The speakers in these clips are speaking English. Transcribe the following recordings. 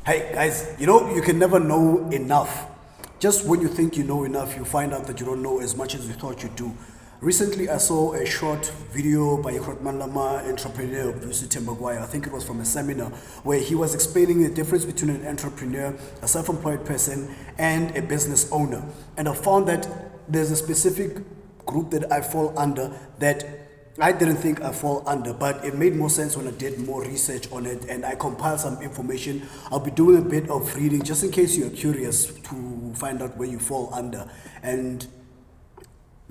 Hey guys, you can never know enough. Just when you think you know enough, you find out that you don't know as much as you thought you do. Recently, I saw a short video by Krotman Lama, entrepreneur Vusi Tembagwaya. I think it was from a seminar where he was explaining the difference between an entrepreneur, a self-employed person, and a business owner. And I found that there's a specific group that I fall under that I didn't think I fall under, but it made more sense when I did more research on it and I compiled some information. I'll be doing a bit of reading just in case you're curious to find out where you fall under. And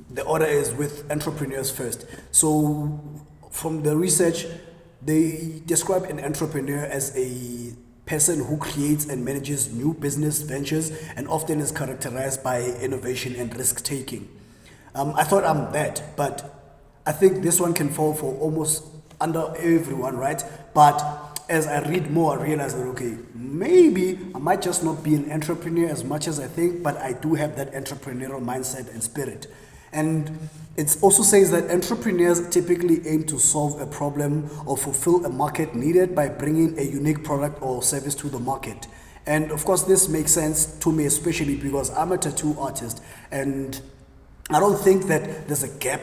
the order is with entrepreneurs first. So from the research, they describe an entrepreneur as a person who creates and manages new business ventures and often is characterized by innovation and risk taking. I thought I'm that, but I think this one can fall for almost under everyone, right? But as I read more, I realize that, okay, maybe I might just not be an entrepreneur as much as I think, but I do have that entrepreneurial mindset and spirit. And it also says that entrepreneurs typically aim to solve a problem or fulfill a market needed by bringing a unique product or service to the market. And of course, this makes sense to me, especially because I'm a tattoo artist and I don't think that there's a gap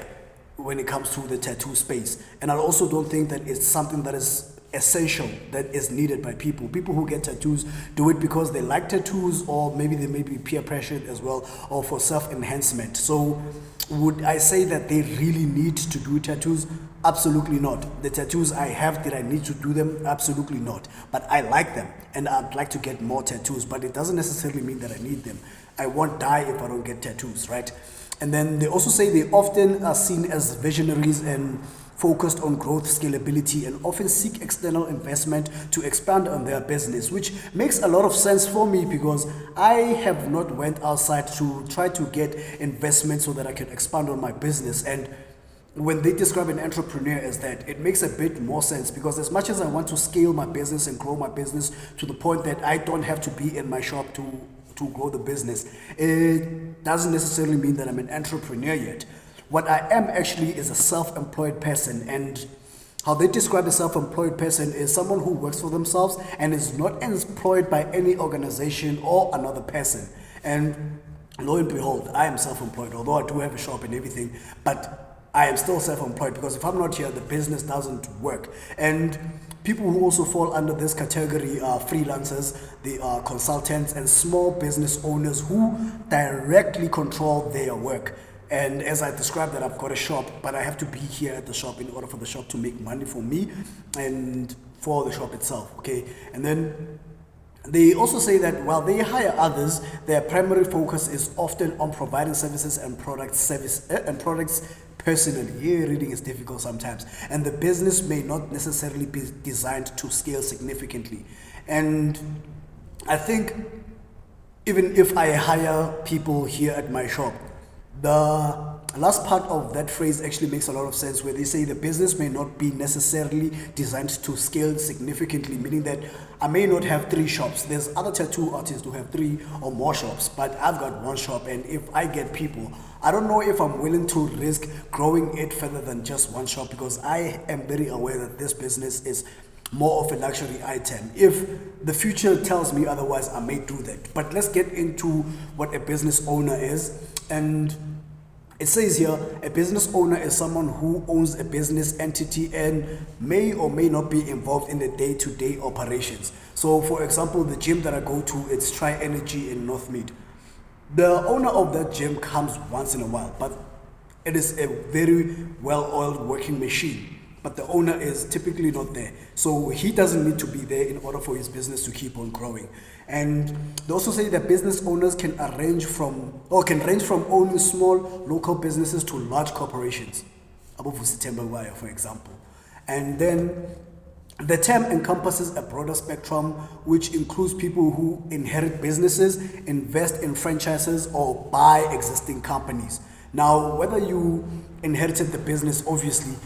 when it comes to the tattoo space. And I also don't think that it's something that is essential, that is needed by people. People who get tattoos do it because they like tattoos, or maybe they may be peer pressured as well, or for self-enhancement. So would I say that they really need to do tattoos? Absolutely not. The tattoos I have, did I need to do them? Absolutely not. But I like them and I'd like to get more tattoos, but it doesn't necessarily mean that I need them. I won't die if I don't get tattoos, right? And then they also say they often are seen as visionaries and focused on growth, scalability, and often seek external investment to expand on their business, which makes a lot of sense for me because I have not went outside to try to get investment so that I can expand on my business. And when they describe an entrepreneur as that, it makes a bit more sense because as much as I want to scale my business and grow my business to the point that I don't have to be in my shop to grow the business, it doesn't necessarily mean that I'm an entrepreneur yet. What I am actually is a self-employed person, and how they describe a self-employed person is someone who works for themselves and is not employed by any organization or another person. And lo and behold, I am self-employed, although I do have a shop and everything, but I am still self-employed because if I'm not here, the business doesn't work. And people who also fall under this category are freelancers, they are consultants and small business owners who directly control their work. And as I described that, I've got a shop, but I have to be here at the shop in order for the shop to make money for me and for the shop itself, okay? And then they also say that while they hire others, their primary focus is often on providing services and products personally. Yeah, reading is difficult sometimes. And the business may not necessarily be designed to scale significantly. And I think even if I hire people here at my shop, the last part of that phrase actually makes a lot of sense where they say the business may not be necessarily designed to scale significantly, meaning that I may not have 3 shops. There's other tattoo artists who have 3 or more shops, but I've got 1 shop, and if I get people, I don't know if I'm willing to risk growing it further than just 1 shop because I am very aware that this business is more of a luxury item. If the future tells me otherwise, I may do that. But let's get into what a business owner is. And it says here, a business owner is someone who owns a business entity and may or may not be involved in the day-to-day operations. So for example, the gym that I go to, it's Tri Energy in Northmead. The owner of that gym comes once in a while, but it is a very well-oiled working machine. But the owner is typically not there. So he doesn't need to be there in order for his business to keep on growing. And they also say that business owners can range from owning small local businesses to large corporations. Abu Vusi Tembagwaya, for example. And then the term encompasses a broader spectrum, which includes people who inherit businesses, invest in franchises, or buy existing companies. Now, whether you inherited the business, obviously,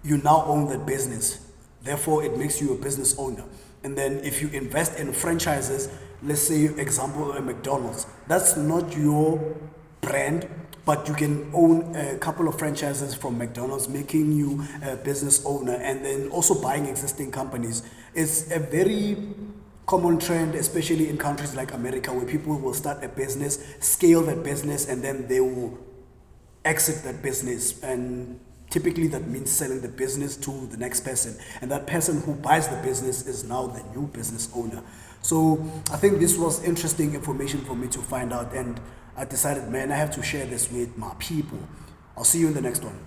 you now own that business. Therefore, it makes you a business owner. And then if you invest in franchises, let's say, example, a McDonald's, that's not your brand, but you can own a couple of franchises from McDonald's, making you a business owner, and then also buying existing companies. It's a very common trend, especially in countries like America, where people will start a business, scale that business, and then they will exit that business. And typically that means selling the business to the next person. And that person who buys the business is now the new business owner. So I think this was interesting information for me to find out. And I decided, man, I have to share this with my people. I'll see you in the next one.